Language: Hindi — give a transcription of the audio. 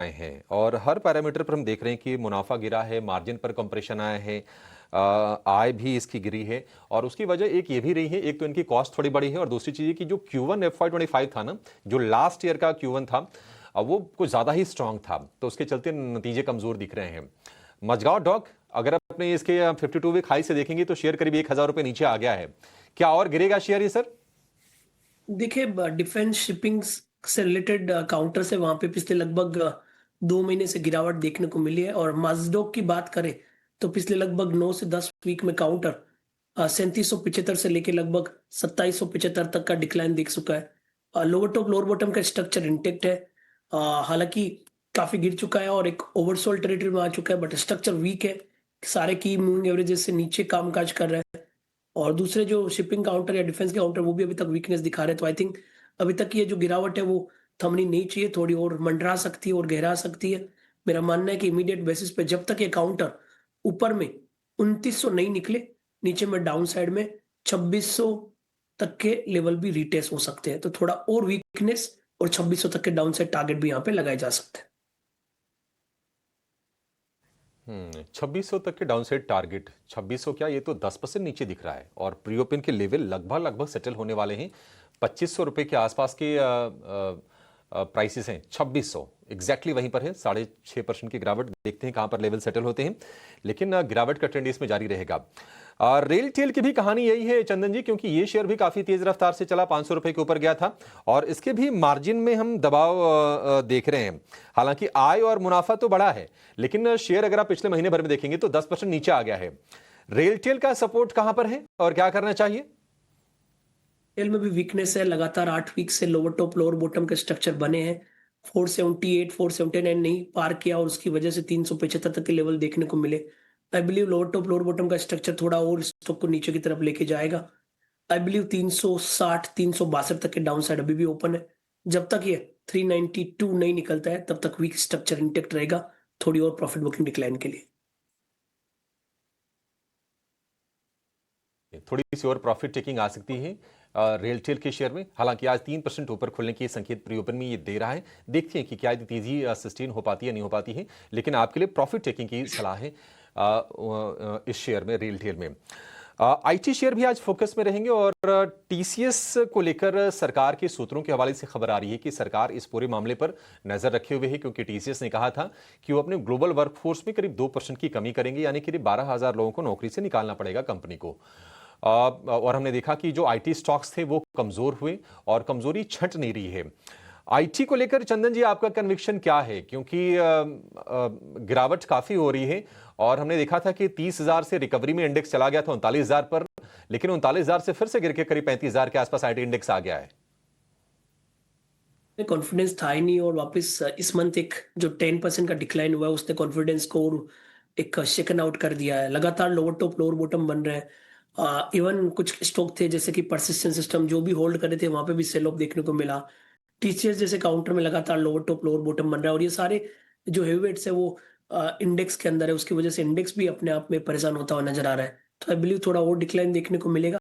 आए हैं और हर पैरामीटर पर हम देख रहे हैं कि मुनाफा गिरा है, मार्जिन पर कंप्रेशन आया है, आय भी इसकी गिरी है और उसकी वजह एक ये भी रही है, एक तो इनकी कॉस्ट थोड़ी बड़ी है और दूसरी चीज ये कि जो Q1 FY25 था ना, जो लास्ट ईयर का Q1 था, वो कुछ ज्यादा ही स्ट्रांग था, तो उसके चलते नतीजे कमजोर दिख रहे हैं। मजगांव डॉक, अगर अपने इसके 52 वीक हाई से देखेंगे तो शेयर करीब 1,000 रुपए नीचे आ गया है। क्या और गिरेगा शेयर ये सर? देखिए, डिफेंस शिपिंग से रिलेटेड काउंटर से वहां पे पिछले लगभग 2 महीने से गिरावट देखने को मिली है। और माजडोक की बात करें तो पिछले लगभग 9 से 10 वीक में काउंटर 3775 से लेके लगभग 2775 तक का डिक्लाइन देख चुका है। लोअर टॉप लोअर बॉटम का स्ट्रक्चर इंटेक्ट है। हालांकि काफी गिर चुका है और एक ओवरसोल्ड टेरिटरी में आ चुका है, बट स्ट्रक्चर वीक है। सारे की मूविंग एवरेजेस से नीचे कामकाज कर रहे हैं। और दूसरे जो शिपिंग काउंटर या डिफेंस के काउंटर वो भी अभी तक वीकनेस दिखा रहे हैं। तो आई थिंक अभी तक ये जो गिरावट है वो थमनी नहीं चाहिए, थोड़ी और मंडरा सकती है और गहरा सकती है। मेरा मानना है कि इमीडिएट बेसिस पे जब तक ये काउंटर ऊपर में 2900 नहीं निकले, नीचे में डाउन साइड में 2600 तक के लेवल भी रीटेस्ट हो सकते हैं। तो थोड़ा और वीकनेस और 2600 तक के डाउन साइड टारगेट भी यहाँ पे लगाए जा सकते हैं। 2600 तक के डाउनसाइड टारगेट, 2600 क्या, ये तो 10% नीचे दिख रहा है और प्री ओपन के लेवल लगभग लगभग सेटल होने वाले हैं। 2500 रुपए के आसपास के प्राइसेस हैं। 2600 एग्जैक्टली वहीं पर है। 6.5% की गिरावट, देखते हैं कहां पर लेवल सेटल होते हैं, लेकिन गिरावट का ट्रेंड इसमें जारी रहेगा। रेल टेल की भी कहानी यही है चंदन जी, क्योंकि ये शेयर भी काफी तेज रफ्तार से चला, 500 रुपए के ऊपर गया था और इसके भी मार्जिन में हम दबाव देख रहे हैं। हालांकि आय और मुनाफा तो बढ़ा है, लेकिन शेयर अगर आप पिछले महीने भर में देखेंगे तो 10% नीचे आ गया है। रेल टेल का सपोर्ट कहां पर है और क्या करना चाहिए? टेल में भी वीकनेस है। लगातार 8 वीक से लोअर टॉप लोअर बॉटम के स्ट्रक्चर बने हैं। 478 479 नहीं पार किया और उसकी वजह से 375 तक के लेवल देखने को मिले। I believe lower top lower bottom का स्ट्रक्चर थोड़ा और स्टॉक को नीचे की तरफ लेके जाएगा। आई बिलीव 360 362 तक के डाउन साइड अभी भी ओपन है। जब तक ये 392 नहीं निकलता है तब तक वीक स्ट्रक्चर इंटेक्ट रहेगा, थोड़ी और प्रॉफिट बुकिंग डिक्लाइन के लिए। थोड़ी सी और प्रॉफिट टेकिंग आ सकती है रेल टेल के शेयर में। हालांकि आज 3% ऊपर खुलने की संकेत प्री ओपन में ये दे रहा है। देखते हैं कि क्या ये तेजी सस्टेन हो पाती है नहीं हो पाती है, लेकिन आपके लिए प्रॉफिट टेकिंग की सलाह है इस शेयर में, रेल टेल में। आईटी शेयर भी आज फोकस में रहेंगे और टीसीएस को लेकर सरकार के सूत्रों के हवाले से खबर आ रही है कि सरकार इस पूरे मामले पर नजर रखे हुए है, क्योंकि टीसीएस ने कहा था कि वो अपने ग्लोबल वर्कफोर्स में करीब 2% की कमी करेंगे, यानी करीब 12,000 लोगों को नौकरी से निकालना पड़ेगा कंपनी को। और हमने देखा कि जो आईटी स्टॉक्स थे वो कमजोर हुए और कमजोरी छंट नहीं रही है। आईटी को लेकर चंदन जी आपका कन्विक्शन क्या है, क्योंकि गिरावट काफी हो रही है और हमने देखा था कि 30,000 से रिकवरी में इंडेक्स चला गया था 39,000 पर, लेकिन 39,000 से फिर से गिर के करीब 35,000 के आसपास आईटी इंडेक्स आ गया है। कॉन्फिडेंस था ही नहीं और वापस इस मंथ एक जो 10% का डिक्लाइन हुआ है उसने कॉन्फिडेंस को और एक शेकन आउट कर दिया है। लगातार लोअर टॉप लोअर बॉटम बन रहे हैं। इवन कुछ स्टॉक थे जैसे कि परसिस्टेंट सिस्टम जो भी होल्ड करे थे वहां पे भी सेल ऑफ देखने को मिला। टीसीएस जैसे काउंटर में लगातार लोअर टॉप लोअर बॉटम बन रहा है और ये सारे जो हेवीवेट्स है वो इंडेक्स के अंदर है, उसकी वजह से इंडेक्स भी अपने आप में परेशान होता हुआ नजर आ रहा है। तो आई बिलीव थोड़ा और डिक्लाइन देखने को मिलेगा।